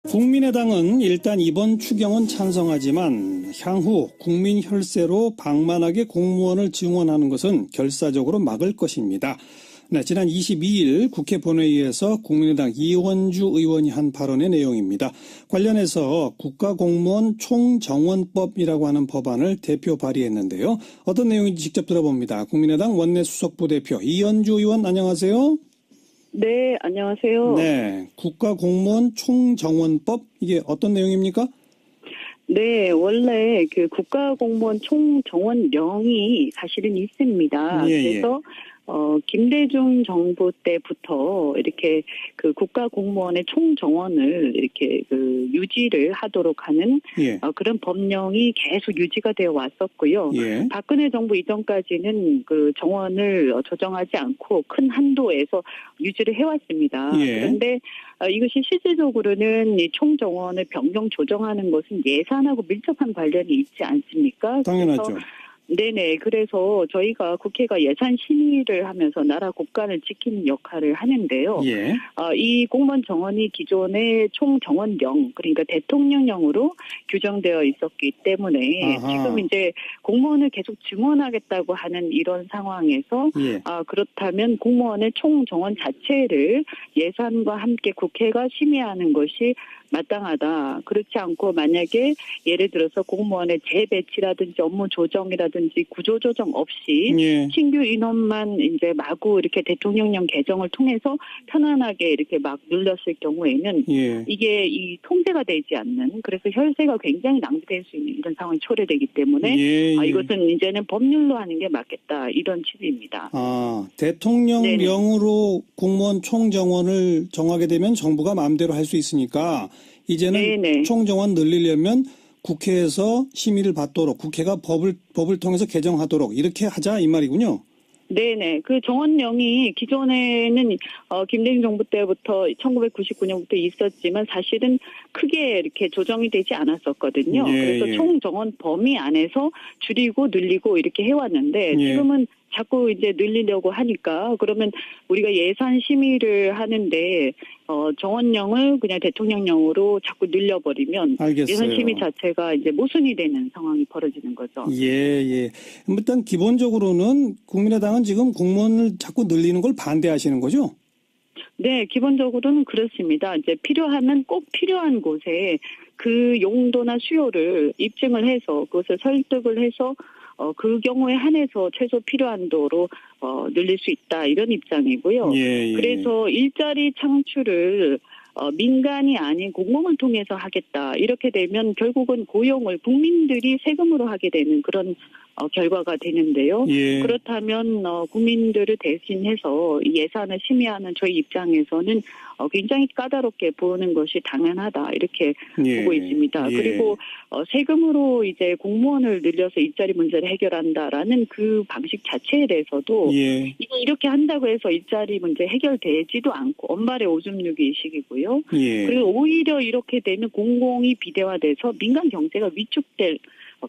국민의당은 일단 이번 추경은 찬성하지만 향후 국민 혈세로 방만하게 공무원을 증원하는 것은 결사적으로 막을 것입니다. 네, 지난 22일 국회 본회의에서 국민의당 이원주 의원이 한 발언의 내용입니다. 관련해서 국가공무원 총정원법이라고 하는 법안을 대표 발의했는데요. 어떤 내용인지 직접 들어봅니다. 국민의당 원내수석부대표 이원주 의원 안녕하세요. 네, 안녕하세요. 네, 국가공무원 총정원법 이게 어떤 내용입니까? 네, 원래 그 국가공무원 총정원령이 사실은 있습니다. 그래서 김대중 정부 때부터 이렇게 그 국가공무원의 총정원을 이렇게 그 유지를 하도록 하는 그런 법령이 계속 유지가 되어 왔었고요. 박근혜 정부 이전까지는 그 정원을 조정하지 않고 큰 한도에서 유지를 해왔습니다. 그런데 이것이 실질적으로는 이 총정원을 변경 조정하는 것은 예산하고 밀접한 관련이 있지 않습니까? 당연하죠. 네네. 그래서 저희가 국회가 예산 심의를 하면서 나라 국간을 지키는 역할을 하는데요. 이 공무원 정원이 기존의 총정원령, 그러니까 대통령령으로 규정되어 있었기 때문에 지금 이제 공무원을 계속 증원하겠다고 하는 이런 상황에서 그렇다면 공무원의 총정원 자체를 예산과 함께 국회가 심의하는 것이 마땅하다. 그렇지 않고 만약에 예를 들어서 공무원의 재배치라든지 업무 조정이라든지 구조 조정 없이 신규 인원만 이제 마구 이렇게 대통령령 개정을 통해서 편안하게 이렇게 막 늘렸을 경우에는 이게 이 통제가 되지 않는, 그래서 혈세가 굉장히 낭비될 수 있는 이런 상황이 초래되기 때문에 이것은 이제는 법률로 하는 게 맞겠다, 이런 취지입니다. 대통령령으로 공무원 총정원을 정하게 되면 정부가 마음대로 할 수 있으니까 이제는 총정원 늘리려면 국회에서 심의를 받도록, 국회가 법을 통해서 개정하도록 이렇게 하자 이 말이군요. 네네. 그 정원령이 기존에는 김대중 정부 때부터 1999년부터 있었지만 사실은 크게 이렇게 조정이 되지 않았었거든요. 그래서 총정원 범위 안에서 줄이고 늘리고 이렇게 해왔는데 지금은 자꾸 이제 늘리려고 하니까, 그러면 우리가 예산 심의를 하는데 정원령을 그냥 대통령령으로 자꾸 늘려버리면 예산 심의 자체가 이제 모순이 되는 상황이 벌어지는 거죠. 일단 기본적으로는 국민의당은 지금 공무원을 자꾸 늘리는 걸 반대하시는 거죠? 네, 기본적으로는 그렇습니다. 이제 필요하면 꼭 필요한 곳에 그 용도나 수요를 입증을 해서 그것을 설득을 해서 그 경우에 한해서 최소 필요한 도로 늘릴 수 있다, 이런 입장이고요. 그래서 일자리 창출을 민간이 아닌 공공을 통해서 하겠다, 이렇게 되면 결국은 고용을 국민들이 세금으로 하게 되는 그런 결과가 되는데요. 그렇다면 국민들을 대신해서 예산을 심의하는 저희 입장에서는 굉장히 까다롭게 보는 것이 당연하다, 이렇게 보고 있습니다. 그리고 세금으로 이제 공무원을 늘려서 일자리 문제를 해결한다라는 그 방식 자체에 대해서도 이렇게 한다고 해서 일자리 문제 해결되지도 않고 언발의 오줌 누기 의식이고요. 그리고 오히려 이렇게 되면 공공이 비대화돼서 민간 경제가 위축될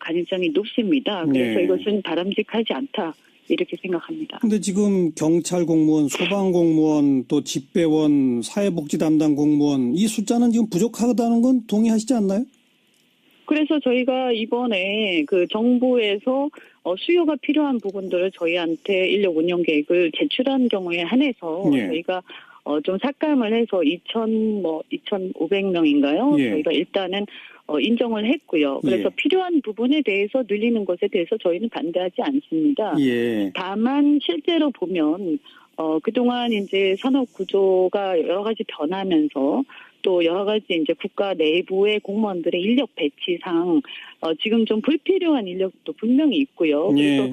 가능성이 높습니다. 그래서 이것은 바람직하지 않다, 이렇게 생각합니다. 근데 지금 경찰 공무원, 소방 공무원, 또 집배원, 사회복지 담당 공무원, 이 숫자는 지금 부족하다는 건 동의하시지 않나요? 그래서 저희가 이번에 그 정부에서 수요가 필요한 부분들을 저희한테 인력 운영 계획을 제출한 경우에 한해서 저희가 좀 삭감을 해서 2,500명인가요? 저희가 일단은 인정을 했고요. 그래서 필요한 부분에 대해서 늘리는 것에 대해서 저희는 반대하지 않습니다. 다만 실제로 보면 그동안 이제 산업 구조가 여러 가지 변하면서 또 여러 가지 이제 국가 내부의 공무원들의 인력 배치상 지금 좀 불필요한 인력도 분명히 있고요. 그래서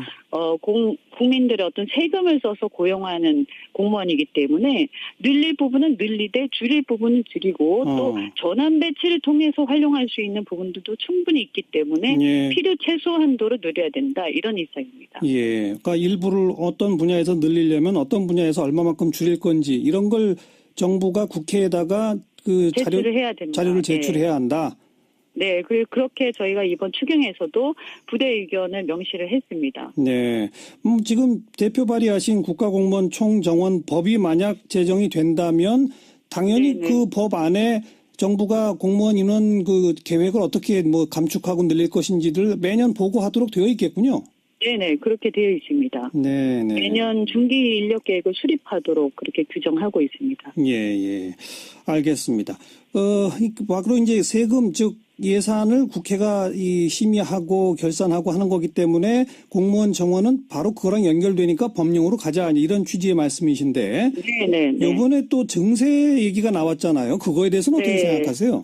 국민들의 어떤 세금을 써서 고용하는 공무원이기 때문에 늘릴 부분은 늘리되 줄일 부분은 줄이고 또 전환 배치를 통해서 활용할 수 있는 부분들도 충분히 있기 때문에 필요 최소 한도로 늘려야 된다, 이런 입장입니다. 그러니까 일부를 어떤 분야에서 늘리려면 어떤 분야에서 얼마만큼 줄일 건지 이런 걸 정부가 국회에다가 그 자료를 제출해야 한다. 네, 그렇게 저희가 이번 추경에서도 부대 의견을 명시를 했습니다. 네, 지금 대표 발의하신 국가공무원 총정원 법이 만약 제정이 된다면 당연히 그 법 안에 정부가 공무원 인원 그 계획을 어떻게 뭐 감축하고 늘릴 것인지를 매년 보고하도록 되어 있겠군요. 네네, 그렇게 되어 있습니다. 네네. 매년 중기 인력 계획을 수립하도록 그렇게 규정하고 있습니다. 예. 알겠습니다. 밖으로 이제 세금, 즉, 예산을 국회가 심의하고 결산하고 하는 거기 때문에 공무원 정원은 바로 그거랑 연결되니까 법령으로 가자. 이런 취지의 말씀이신데. 네네. 이번에 또 증세 얘기가 나왔잖아요. 그거에 대해서는 어떻게 생각하세요?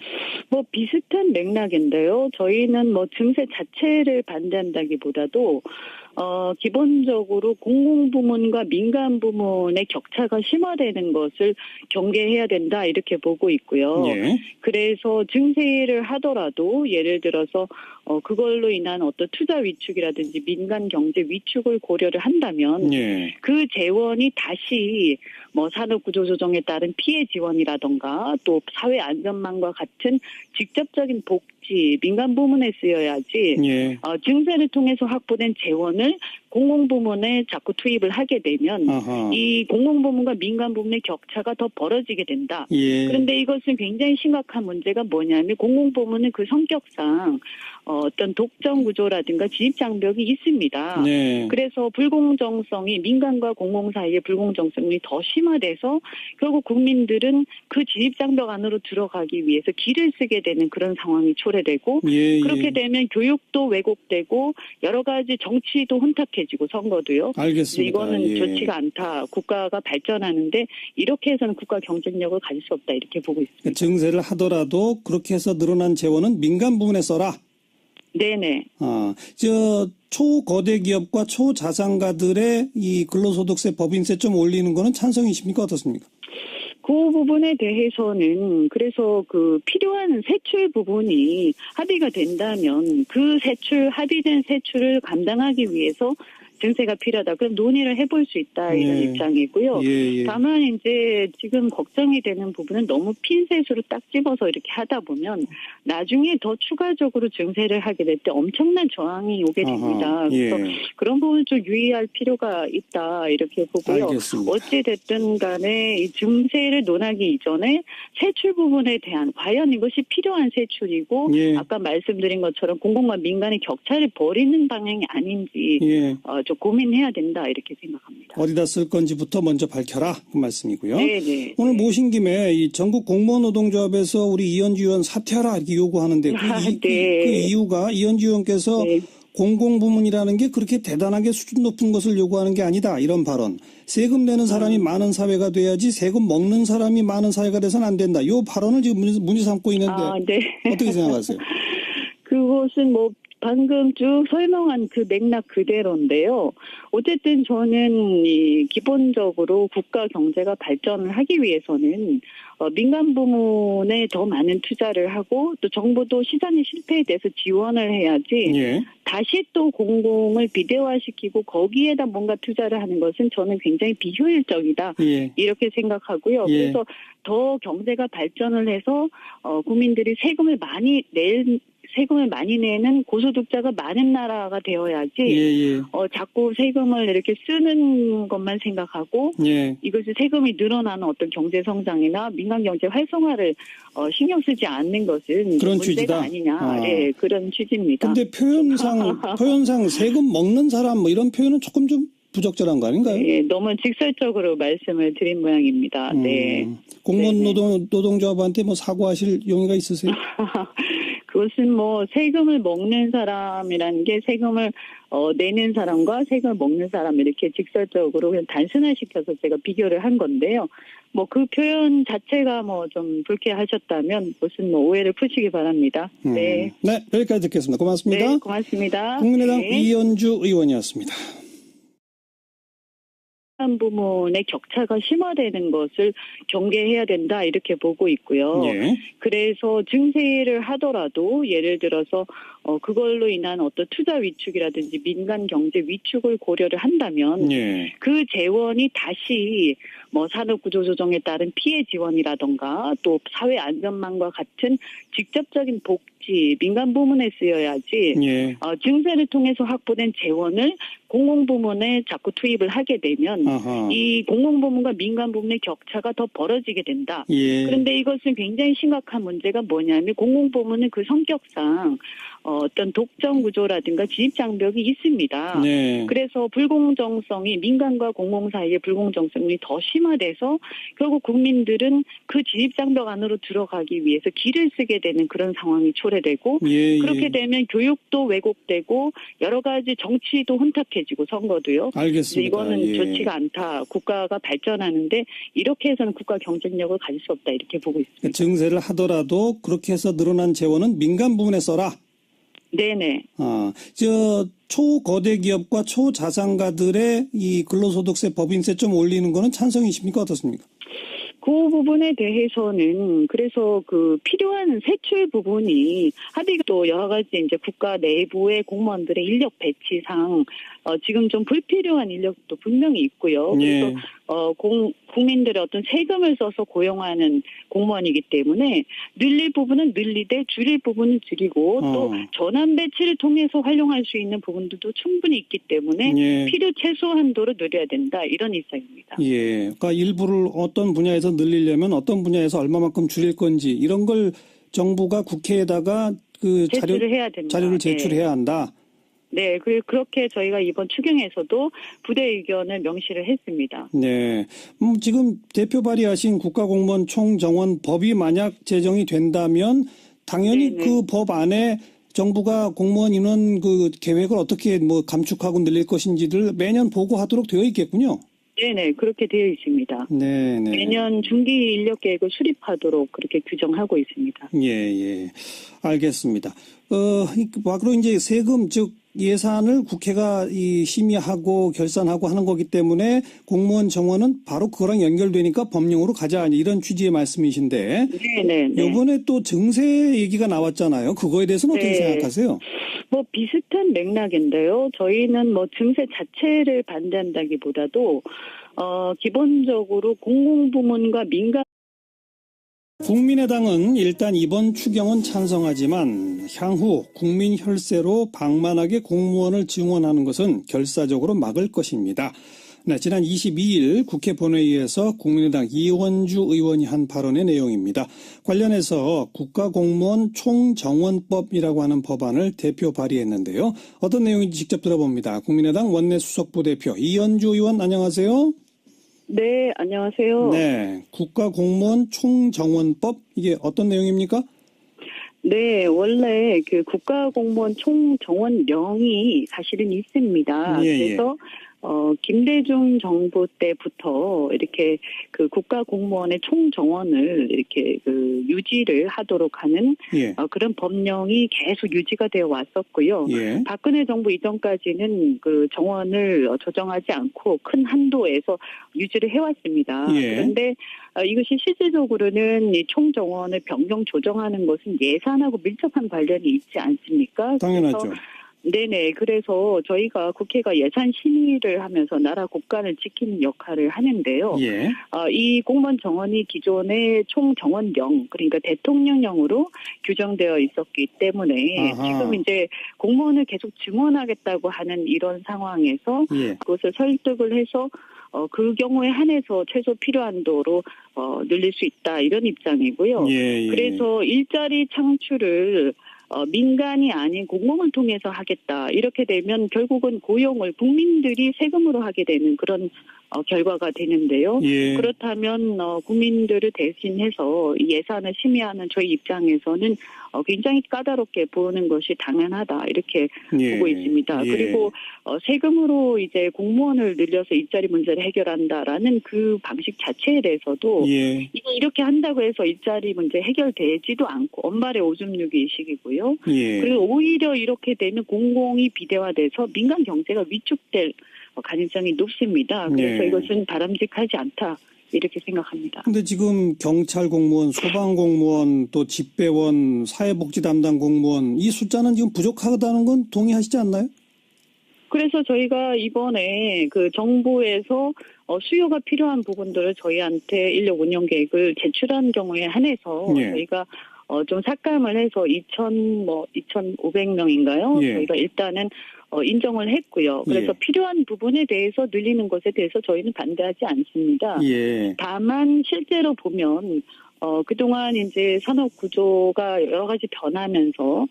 뭐 비슷한 맥락인데요. 저희는 뭐 증세 자체를 반대한다기보다도 기본적으로 공공부문과 민간부문의 격차가 심화되는 것을 경계해야 된다 이렇게 보고 있고요. 예. 그래서 증세를 하더라도 예를 들어서 그걸로 인한 어떤 투자 위축이라든지 민간 경제 위축을 고려를 한다면 예. 그 재원이 다시 뭐 산업구조조정에 따른 피해 지원이라던가 또 사회 안전망과 같은 직접적인 복지 민간 부문에 쓰여야지 예. 증세를 통해서 확보된 재원을 공공부문에 자꾸 투입을 하게 되면 아하. 이 공공부문과 민간부문의 격차가 더 벌어지게 된다. 예. 그런데 이것은 굉장히 심각한 문제가 뭐냐면 공공부문은 그 성격상 어떤 독점 구조라든가 진입 장벽이 있습니다. 네. 그래서 불공정성이 민간과 공공 사이의 불공정성이 더 심화돼서 결국 국민들은 그 진입 장벽 안으로 들어가기 위해서 길을 쓰게 되는 그런 상황이 초래되고 예. 그렇게 되면 교육도 왜곡되고 여러 가지 정치도 혼탁해지고 선거도요. 알겠습니다. 이거는 예. 좋지가 않다. 국가가 발전하는데 이렇게 해서는 국가 경쟁력을 가질 수 없다. 이렇게 보고 있습니다. 증세를 하더라도 그렇게 해서 늘어난 재원은 민간 부문에 써라. 네네. 초거대 기업과 초자산가들의 이 근로소득세, 법인세 좀 올리는 거는 찬성이십니까? 어떻습니까? 그 부분에 대해서는 그래서 그 필요한 세출 부분이 합의가 된다면 그 합의된 세출을 감당하기 위해서 증세가 필요하다. 그럼 논의를 해볼 수 있다 이런 입장이고요. 예. 다만 이제 지금 걱정이 되는 부분은 너무 핀셋으로 딱 집어서 이렇게 하다 보면 나중에 더 추가적으로 증세를 하게 될 때 엄청난 저항이 오게 됩니다. 아하, 예. 그래서 그런 부분을 좀 유의할 필요가 있다 이렇게 보고요. 알겠습니다. 어찌 됐든 간에 이 증세를 논하기 이전에 세출 부분에 대한 과연 이것이 필요한 세출이고 예. 아까 말씀드린 것처럼 공공과 민간의 격차를 벌이는 방향이 아닌지 예. 좀 고민해야 된다 이렇게 생각합니다. 어디다 쓸 건지부터 먼저 밝혀라 그 말씀이고요. 네네. 오늘 모신 김에 이 전국 공무원 노동조합에서 우리 이현주 의원 사퇴하라 이렇게 요구하는데 그 이유가 이현주 의원께서 공공부문이라는 게 그렇게 대단하게 수준 높은 것을 요구하는 게 아니다 이런 발언. 세금 내는 사람이 많은 사회가 돼야지 세금 먹는 사람이 많은 사회가 돼서는 안 된다. 이 발언을 지금 문제 삼고 있는데 어떻게 생각하세요? 그것은 뭐 방금 쭉 설명한 그 맥락 그대로인데요. 어쨌든 저는 기본적으로 국가 경제가 발전을 하기 위해서는 민간 부문에 더 많은 투자를 하고 또 정부도 시장의 실패에 대해서 지원을 해야지 다시 또 공공을 비대화시키고 거기에다 뭔가 투자를 하는 것은 저는 굉장히 비효율적이다. 이렇게 생각하고요. 그래서 더 경제가 발전을 해서 국민들이 세금을 많이 내는 고소득자가 많은 나라가 되어야지 자꾸 세금을 이렇게 쓰는 것만 생각하고 이것이 세금이 늘어나는 어떤 경제 성장이나 민간 경제 활성화를 신경 쓰지 않는 것은 그런 문제가 취지다. 아니냐. 네, 그런 취지입니다. 근데 표현상 세금 먹는 사람 뭐 이런 표현은 조금 좀 부적절한 거 아닌가요? 네, 너무 직설적으로 말씀을 드린 모양입니다. 네. 공무원 노동조합한테 뭐 사과하실 용의가 있으세요? 그것은 뭐 세금을 먹는 사람이라는 게 세금을 내는 사람과 세금을 먹는 사람 이렇게 직설적으로 그냥 단순화시켜서 제가 비교를 한 건데요. 뭐 그 표현 자체가 뭐 좀 불쾌하셨다면 무슨 뭐 오해를 푸시기 바랍니다. 네. 네, 여기까지 듣겠습니다. 고맙습니다. 네, 고맙습니다. 국민의당 이현주 의원이었습니다. 부문의 격차가 심화되는 것을 경계해야 된다 이렇게 보고 있고요. 그래서 증세를 하더라도 예를 들어서 그걸로 인한 어떤 투자 위축이라든지 민간 경제 위축을 고려를 한다면 그 재원이 다시 뭐 산업구조조정에 따른 피해 지원이라던가 또 사회안전망과 같은 직접적인 복지, 민간 부문에 쓰여야지 예. 증세를 통해서 확보된 재원을 공공부문에 자꾸 투입을 하게 되면 아하. 이 공공부문과 민간 부문의 격차가 더 벌어지게 된다. 예. 그런데 이것은 굉장히 심각한 문제가 뭐냐면 공공부문은 그 성격상 어떤 독점 구조라든가 진입 장벽이 있습니다. 네. 그래서 불공정성이 민간과 공공 사이의 불공정성이 더 심화돼서 결국 국민들은 그 진입 장벽 안으로 들어가기 위해서 길을 쓰게 되는 그런 상황이 초래되고 예. 그렇게 되면 교육도 왜곡되고 여러 가지 정치도 혼탁해지고 선거도요. 알겠습니다. 이거는 예. 좋지가 않다. 국가가 발전하는데 이렇게 해서는 국가 경쟁력을 가질 수 없다. 이렇게 보고 있습니다. 증세를 하더라도 그렇게 해서 늘어난 재원은 민간 부문에 써라. 네네. 초거대 기업과 초자산가들의 이 근로소득세, 법인세 좀 올리는 거는 찬성이십니까? 어떻습니까? 그 부분에 대해서는 그래서 그 필요한 세출 부분이 합의가 또 여러 가지 이제 국가 내부의 공무원들의 인력 배치상 지금 좀 불필요한 인력도 분명히 있고요. 그래서 예. 국민들의 어떤 세금을 써서 고용하는 공무원이기 때문에 늘릴 부분은 늘리되 줄일 부분은 줄이고 또 전환 배치를 통해서 활용할 수 있는 부분들도 충분히 있기 때문에 예. 필요 최소 한도로 늘려야 된다. 이런 입장입니다. 예. 그러니까 일부를 어떤 분야에서 늘리려면 어떤 분야에서 얼마만큼 줄일 건지 이런 걸 정부가 국회에다가 그 제출을 해야 된다. 자료를 제출해야 한다. 네, 그렇게 저희가 이번 추경에서도 부대 의견을 명시를 했습니다. 네. 지금 대표 발의하신 국가공무원 총정원 법이 만약 제정이 된다면 당연히 그 법 안에 정부가 공무원 인원 그 계획을 어떻게 뭐 감축하고 늘릴 것인지를 매년 보고하도록 되어 있겠군요. 네네, 그렇게 되어 있습니다. 네네. 매년 중기 인력 계획을 수립하도록 그렇게 규정하고 있습니다. 예. 알겠습니다. 밖으로 이제 세금, 즉, 예산을 국회가 심의하고 결산하고 하는 거기 때문에 공무원 정원은 바로 그거랑 연결되니까 법령으로 가자. 이런 취지의 말씀이신데. 네네. 이번에 또 증세 얘기가 나왔잖아요. 그거에 대해서는 어떻게 생각하세요? 뭐 비슷한 맥락인데요. 저희는 뭐 증세 자체를 반대한다기보다도 기본적으로 공공부문과 민간 국민의당은 일단 이번 추경은 찬성하지만 향후 국민 혈세로 방만하게 공무원을 증원하는 것은 결사적으로 막을 것입니다. 네, 지난 22일 국회 본회의에서 국민의당 이원주 의원이 한 발언의 내용입니다. 관련해서 국가공무원 총정원법이라고 하는 법안을 대표 발의했는데요. 어떤 내용인지 직접 들어봅니다. 국민의당 원내수석부대표 이원주 의원 안녕하세요. 네, 안녕하세요. 네, 국가공무원 총정원법 이게 어떤 내용입니까? 네, 원래 그 국가공무원 총정원령이 사실은 있습니다. 그래서 김대중 정부 때부터 이렇게 그 국가공무원의 총정원을 이렇게 그 유지를 하도록 하는 그런 법령이 계속 유지가 되어 왔었고요. 박근혜 정부 이전까지는 그 정원을 조정하지 않고 큰 한도에서 유지를 해왔습니다. 그런데 이것이 실질적으로는 이 총정원을 변경 조정하는 것은 예산하고 밀접한 관련이 있지 않습니까? 당연하죠. 네네. 그래서 저희가 국회가 예산 심의를 하면서 나라 국간을 지키는 역할을 하는데요. 이 공무원 정원이 기존의 총정원령, 그러니까 대통령령으로 규정되어 있었기 때문에 지금 이제 공무원을 계속 증원하겠다고 하는 이런 상황에서 그것을 설득을 해서 그 경우에 한해서 최소 필요한도로 늘릴 수 있다 이런 입장이고요. 그래서 일자리 창출을 민간이 아닌 공공을 통해서 하겠다. 이렇게 되면 결국은 고용을 국민들이 세금으로 하게 되는 그런 결과가 되는데요. 그렇다면 국민들을 대신해서 예산을 심의하는 저희 입장에서는 굉장히 까다롭게 보는 것이 당연하다 이렇게 보고 있습니다. 그리고 세금으로 이제 공무원을 늘려서 일자리 문제를 해결한다라는 그 방식 자체에 대해서도 이렇게 한다고 해서 일자리 문제 해결되지도 않고 엄발의 오줌누기 의식이고요. 그리고 오히려 이렇게 되면 공공이 비대화돼서 민간 경제가 위축될 가능성이 높습니다. 그래서 이것은 바람직하지 않다. 이렇게 생각합니다. 근데 지금 경찰 공무원, 소방 공무원, 또 집배원, 사회복지 담당 공무원 이 숫자는 지금 부족하다는 건 동의하시지 않나요? 그래서 저희가 이번에 그 정부에서 수요가 필요한 부분들을 저희한테 인력 운영 계획을 제출한 경우에 한해서 예. 저희가 좀 삭감을 해서 2,500명인가요? 예. 저희가 일단은 인정을 했고요. 그래서 예. 필요한 부분에 대해서 늘리는 것에 대해서 저희는 반대하지 않습니다. 예. 다만 실제로 보면 그동안 이제 산업 구조가 여러 가지 변하면서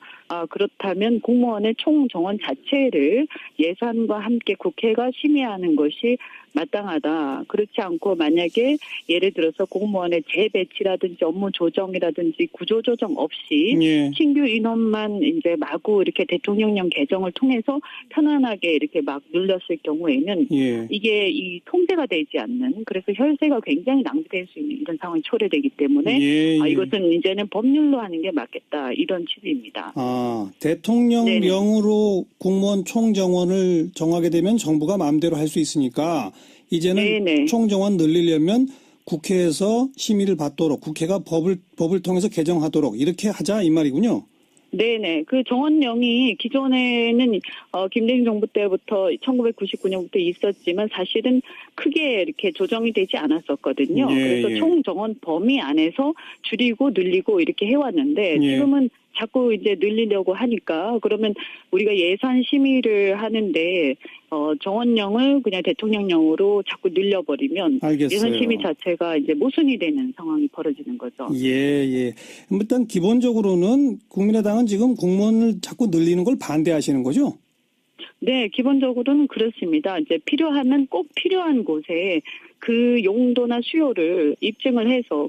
그렇다면 공무원의 총정원 자체를 예산과 함께 국회가 심의하는 것이 마땅하다. 그렇지 않고 만약에 예를 들어서 공무원의 재배치라든지 업무 조정이라든지 구조 조정 없이 예. 신규 인원만 이제 마구 이렇게 대통령령 개정을 통해서 편안하게 이렇게 막 늘렸을 경우에는 예. 이게 이 통제가 되지 않는, 그래서 혈세가 굉장히 낭비될 수 있는 이런 상황이 초래되기 때문에 예. 이것은 이제는 법률로 하는 게 맞겠다, 이런 취지입니다. 대통령령으로 공무원 총정원을 정하게 되면 정부가 마음대로 할 수 있으니까 이제는 네네. 총정원 늘리려면 국회에서 심의를 받도록, 국회가 법을 통해서 개정하도록 이렇게 하자 이 말이군요. 네네. 그 정원령이 기존에는 김대중 정부 때부터 1999년부터 있었지만 사실은 크게 이렇게 조정이 되지 않았었거든요. 예, 그래서 예. 총정원 범위 안에서 줄이고 늘리고 이렇게 해왔는데 예. 지금은 자꾸 이제 늘리려고 하니까 그러면 우리가 예산 심의를 하는데 정원령을 그냥 대통령령으로 자꾸 늘려버리면 알겠어요. 예산 심의 자체가 이제 모순이 되는 상황이 벌어지는 거죠. 예. 일단 기본적으로는 국민의당은 지금 공무원을 자꾸 늘리는 걸 반대하시는 거죠? 네, 기본적으로는 그렇습니다. 이제 필요하면 꼭 필요한 곳에 그 용도나 수요를 입증을 해서